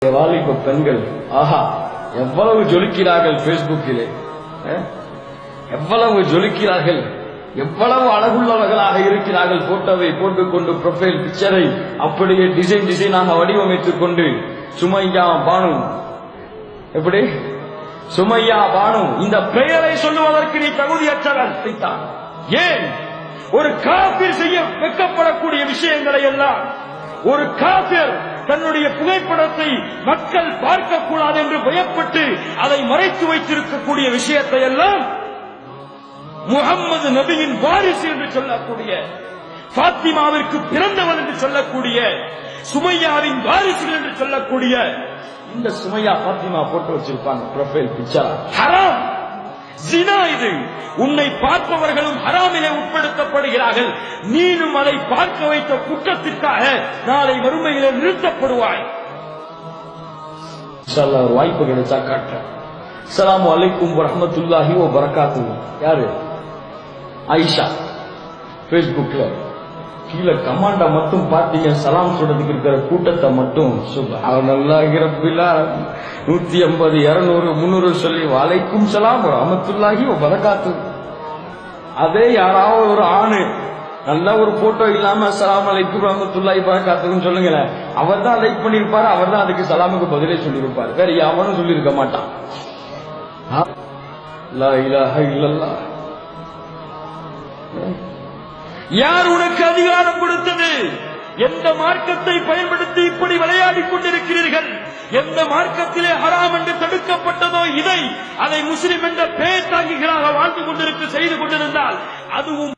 வாலிப பெண்கள் ஆஹா எவ்வளவு ஜொலிக்கிறார்கள் பேஸ்புக்கிலே, எவ்வளவு ஜொலிக்கிறார்கள், எவ்வளவு அழகுள்ளவர்களாக இருக்கிறார்கள். போட்டோவை போட்டுக்கொண்டு ப்ரொஃபைல் பிக்சரை அப்படியே டிசைனாக வடிவமைத்துக் கொண்டு சுமையா பானு, எப்படி சுமையா பானு இந்த பெயரை சொல்லுவதற்கு நீ தகுதியற்றவன். ஏன் ஒரு காபிர் செய்ய வெட்கப்படக்கூடிய விஷயங்களை எல்லாம் ஒரு காபிர் தன்னுடைய புகைப்படத்தை மக்கள் பார்க்கக்கூடாது என்று பயப்பட்டு அதை மறைத்து வைத்திருக்கக்கூடிய விஷயத்தை எல்லாம் முகம்மது நபியின் வாரிசு என்று சொல்லக்கூடிய, பாத்திமாவிற்கு பிறந்தவர் என்று சொல்லக்கூடிய, சுமையாவின் வாரிசுகள் என்று சொல்லக்கூடிய இந்த சுமையா பாத்திமா போட்டு வச்சிருப்பாங்க ப்ரொஃபைல் பிக்சர். ஹராம், ஜினா. இது உன்னை பார்ப்பவர்களும் ஹராமிலே உட்படுத்தப்படுகிறார்கள். நீனும் அதை பார்க்க வைத்த குற்றத்திற்காக நாளை வறுமையிலே நிறுத்தப்படுவாய். ஒரு வாய்ப்பு கிடைச்சா காட்டுறேன். அஸ்ஸலாமு அலைக்கும் வரஹ்மத்துல்லாஹி வ பரகாத்துஹு. யாரு? ஆயிஷா. பேஸ்புக்ல கீழே கமாண்டா மட்டும் பார்த்தீங்க, சலாம் சொல்றதுக்கு இருக்கிற கூட்டத்தை மட்டும் சுப்ஹானல்லாஹி ரப்பில் ஆலமீன் 150 200 300 சொல்லி வலைக்கும் சலாம் ரஹ்மத்துல்லாஹி வ பரகாத்துஹு. அதே யாராவது ஒரு ஆணு நல்ல ஒரு போட்டோ இல்லாம அஸ்ஸலாமு அலைக்கும் ரஹ்மத்துல்லாஹி பரகாத்துஹுன்னு சொல்லுங்களேன், அவர் தான் லைக் பண்ணிருப்பாரு, அவர் தான் அதுக்கு சலாமுக்கு பதிலே சொல்லியிருப்பாரு, வேற யாவனும் சொல்லியிருக்க மாட்டான். லா இலாஹ இல்லல்லாஹ். யார் உனக்கு அதிகாரம் கொடுத்தது? எந்த மார்க்கத்தை பயன்படுத்தி இப்படி விளையாடிக் கொண்டிருக்கிறீர்கள்? எந்த மார்க்கத்திலே ஹராம் என்று தடுக்கப்பட்டதோ அதை முஸ்லிம் என்ற பேர் தாங்கிகளாக வாழ்ந்து கொண்டிருக்க செய்து கொண்டிருந்தால் அதுவும்